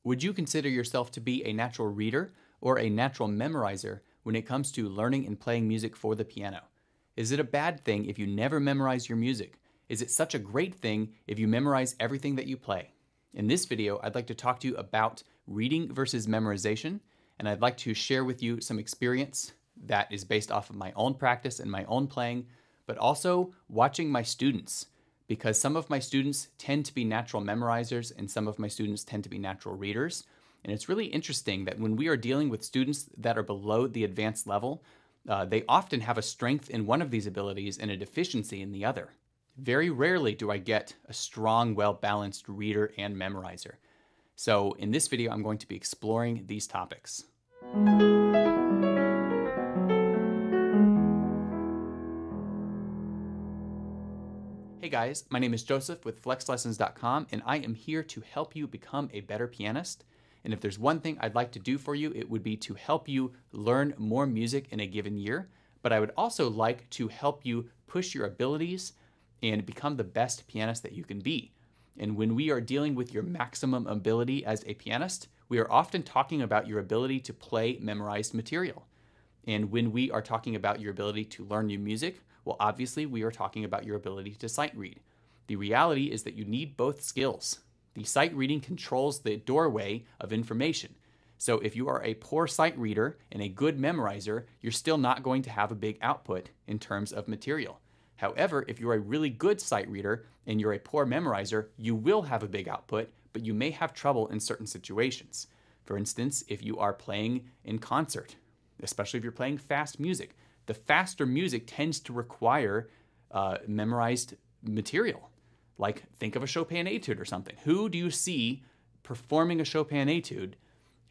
Would you consider yourself to be a natural reader or a natural memorizer when it comes to learning and playing music for the piano? Is it a bad thing if you never memorize your music? Is it such a great thing if you memorize everything that you play? In this video, I'd like to talk to you about reading versus memorization, and I'd like to share with you some experience that is based off of my own practice and my own playing, but also watching my students, because some of my students tend to be natural memorizers and some of my students tend to be natural readers. And it's really interesting that when we are dealing with students that are below the advanced level, they often have a strength in one of these abilities and a deficiency in the other. Very rarely do I get a strong, well-balanced reader and memorizer. So in this video, I'm going to be exploring these topics. Hey guys, my name is Joseph with flexlessons.com, and I am here to help you become a better pianist. And if there's one thing I'd like to do for you, it would be to help you learn more music in a given year. But I would also like to help you push your abilities and become the best pianist that you can be. And when we are dealing with your maximum ability as a pianist, we are often talking about your ability to play memorized material. And when we are talking about your ability to learn new music, well, obviously we are talking about your ability to sight read. The reality is that you need both skills. The sight reading controls the doorway of information. So if you are a poor sight reader and a good memorizer, you're still not going to have a big output in terms of material. However, if you're a really good sight reader and you're a poor memorizer, you will have a big output, but you may have trouble in certain situations. For instance, if you are playing in concert, especially if you're playing fast music, the faster music tends to require memorized material. Like, think of a Chopin etude or something. Who do you see performing a Chopin etude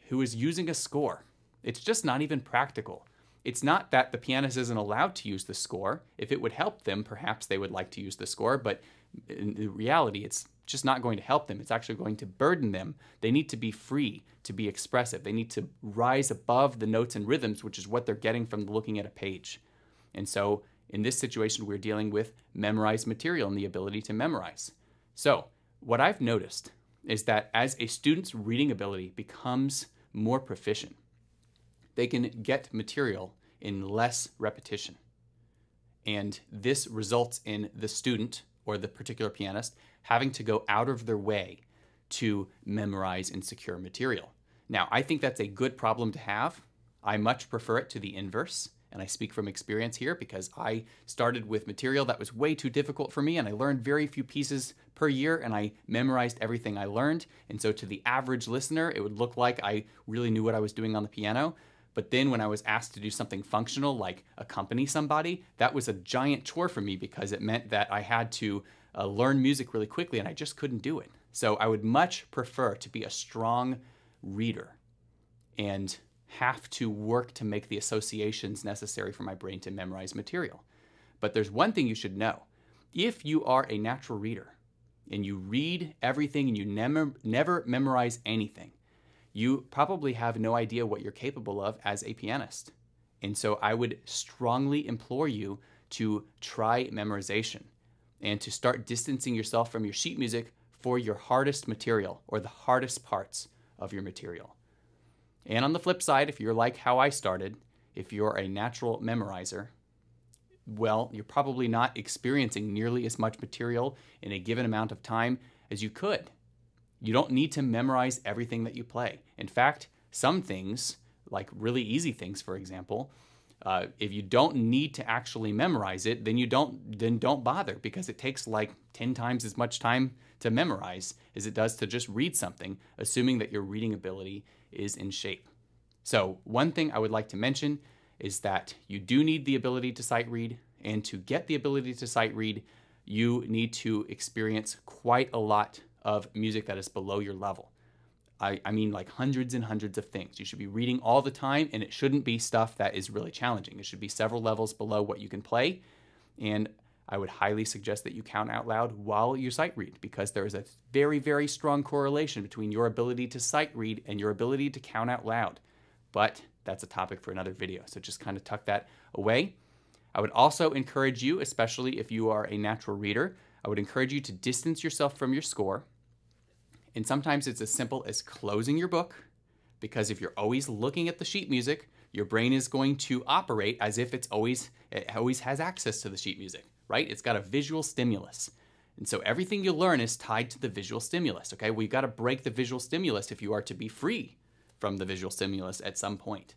who is using a score? It's just not even practical. It's not that the pianist isn't allowed to use the score. If it would help them, perhaps they would like to use the score, but in reality, it's just not going to help them. It's actually going to burden them. They need to be free to be expressive. They need to rise above the notes and rhythms, which is what they're getting from looking at a page. And so in this situation, we're dealing with memorized material and the ability to memorize. So what I've noticed is that as a student's reading ability becomes more proficient, they can get material in less repetition. And this results in the student or the particular pianist having to go out of their way to memorize and secure material. Now, I think that's a good problem to have. I much prefer it to the inverse. And I speak from experience here because I started with material that was way too difficult for me, and I learned very few pieces per year, and I memorized everything I learned. And so to the average listener, it would look like I really knew what I was doing on the piano. But then when I was asked to do something functional like accompany somebody, that was a giant chore for me because it meant that I had to learn music really quickly, and I just couldn't do it. So I would much prefer to be a strong reader and have to work to make the associations necessary for my brain to memorize material. But there's one thing you should know. If you are a natural reader and you read everything and you never memorize anything, you probably have no idea what you're capable of as a pianist. And so I would strongly implore you to try memorization and to start distancing yourself from your sheet music for your hardest material or the hardest parts of your material. And on the flip side, if you're like how I started, if you're a natural memorizer, well, you're probably not experiencing nearly as much material in a given amount of time as you could. You don't need to memorize everything that you play. In fact, some things, like really easy things, for example, if you don't need to actually memorize it, then don't bother, because it takes like 10 times as much time to memorize as it does to just read something, assuming that your reading ability is in shape. So one thing I would like to mention is that you do need the ability to sight read, and to get the ability to sight read, you need to experience quite a lot of music that is below your level. I mean like hundreds and hundreds of things. You should be reading all the time, and it shouldn't be stuff that is really challenging. It should be several levels below what you can play, and I would highly suggest that you count out loud while you sight read, because there is a very, very strong correlation between your ability to sight read and your ability to count out loud. But that's a topic for another video, so just kind of tuck that away. I would also encourage you, especially if you are a natural reader, I would encourage you to distance yourself from your score And sometimes it's as simple as closing your book, because if you're always looking at the sheet music, your brain is going to operate as if it always has access to the sheet music, right? It's got a visual stimulus. And so everything you learn is tied to the visual stimulus, okay? Well, you've got to break the visual stimulus if you are to be free from the visual stimulus at some point.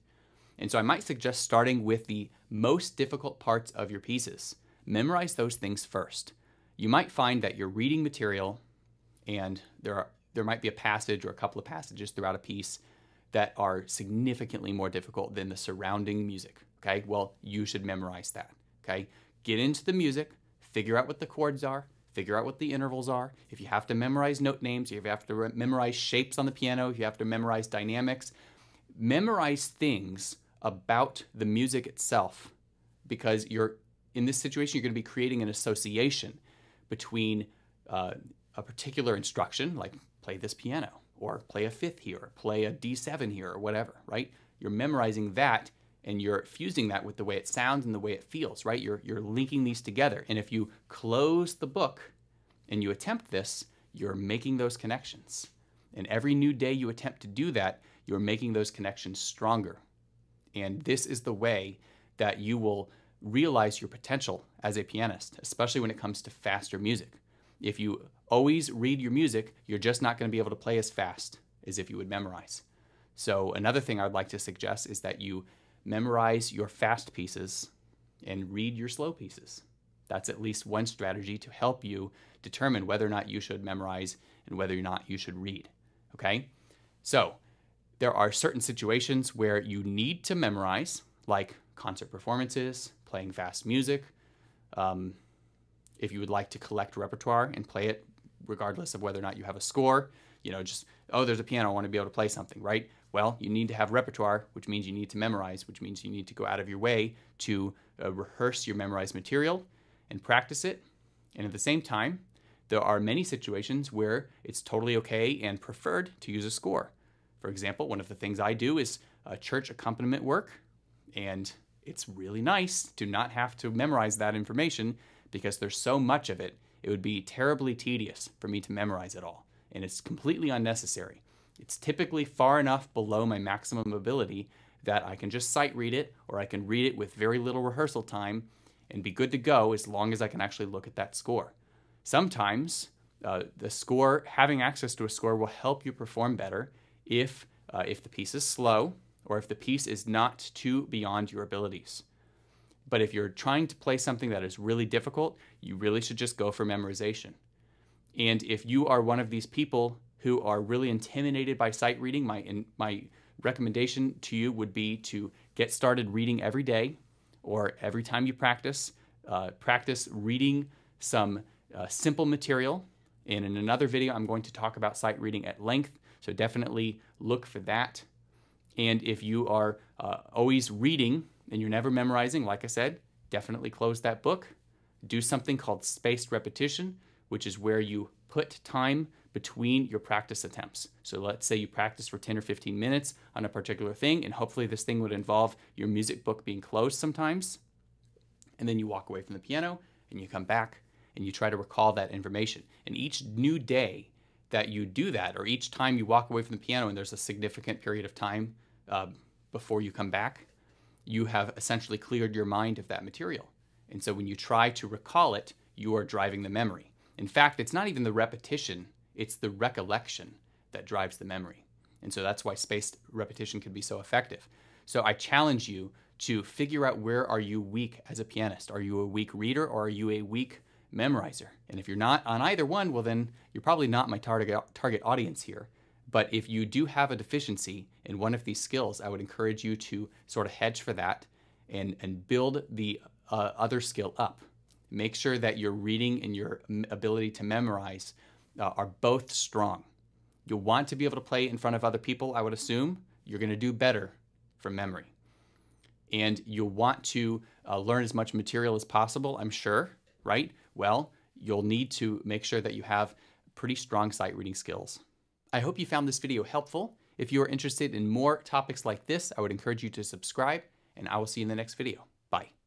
And so I might suggest starting with the most difficult parts of your pieces. Memorize those things first. You might find that you're reading material and there might be a passage or a couple of passages throughout a piece that are significantly more difficult than the surrounding music, okay? Well, you should memorize that, okay? Get into the music, figure out what the chords are, figure out what the intervals are. If you have to memorize note names, if you have to memorize shapes on the piano, if you have to memorize dynamics, memorize things about the music itself, because in this situation, you're going to be creating an association between a particular instruction, like play this piano, or play a fifth here, or play a D7 here, or whatever, right? You're memorizing that, and you're fusing that with the way it sounds and the way it feels, right? You're linking these together. And if you close the book and you attempt this, you're making those connections. And every new day you attempt to do that, you're making those connections stronger. And this is the way that you will realize your potential as a pianist, especially when it comes to faster music. If you always read your music, you're just not going to be able to play as fast as if you would memorize. So another thing I'd like to suggest is that you memorize your fast pieces and read your slow pieces. That's at least one strategy to help you determine whether or not you should memorize and whether or not you should read, okay? So there are certain situations where you need to memorize, like concert performances, playing fast music. If you would like to collect repertoire and play it regardless of whether or not you have a score, just, oh, there's a piano, I want to be able to play something, right? Well, you need to have repertoire, which means you need to memorize, which means you need to go out of your way to rehearse your memorized material and practice it. And at the same time, there are many situations where it's totally okay and preferred to use a score. For example, one of the things I do is church accompaniment work, and it's really nice to not have to memorize that information because there's so much of it. It would be terribly tedious for me to memorize it all, and it's completely unnecessary. It's typically far enough below my maximum ability that I can just sight read it, or I can read it with very little rehearsal time and be good to go as long as I can actually look at that score. Sometimes having access to a score will help you perform better if the piece is slow or if the piece is not too beyond your abilities. But if you're trying to play something that is really difficult, you really should just go for memorization. And if you are one of these people who are really intimidated by sight reading, my recommendation to you would be to get started reading every day, or every time you practice reading some simple material. And in another video, I'm going to talk about sight reading at length, so definitely look for that. And if you are always reading and you're never memorizing, like I said, definitely close that book. Do something called spaced repetition, which is where you put time between your practice attempts. So let's say you practice for 10 or 15 minutes on a particular thing, and hopefully this thing would involve your music book being closed sometimes. And then you walk away from the piano and you come back and you try to recall that information. And each new day that you do that, or each time you walk away from the piano and there's a significant period of time before you come back, you have essentially cleared your mind of that material. And so when you try to recall it, you are driving the memory. In fact, it's not even the repetition, it's the recollection that drives the memory. And so that's why spaced repetition can be so effective. So I challenge you to figure out, where are you weak as a pianist? Are you a weak reader, or are you a weak memorizer? And if you're not on either one, well then you're probably not my target audience here. But if you do have a deficiency in one of these skills, I would encourage you to sort of hedge for that and build the other skill up. Make sure that your reading and your ability to memorize are both strong. You'll want to be able to play in front of other people, I would assume. You're going to do better from memory. And you'll want to learn as much material as possible, I'm sure, right? Well, you'll need to make sure that you have pretty strong sight reading skills. I hope you found this video helpful. If you are interested in more topics like this, I would encourage you to subscribe, and I will see you in the next video. Bye.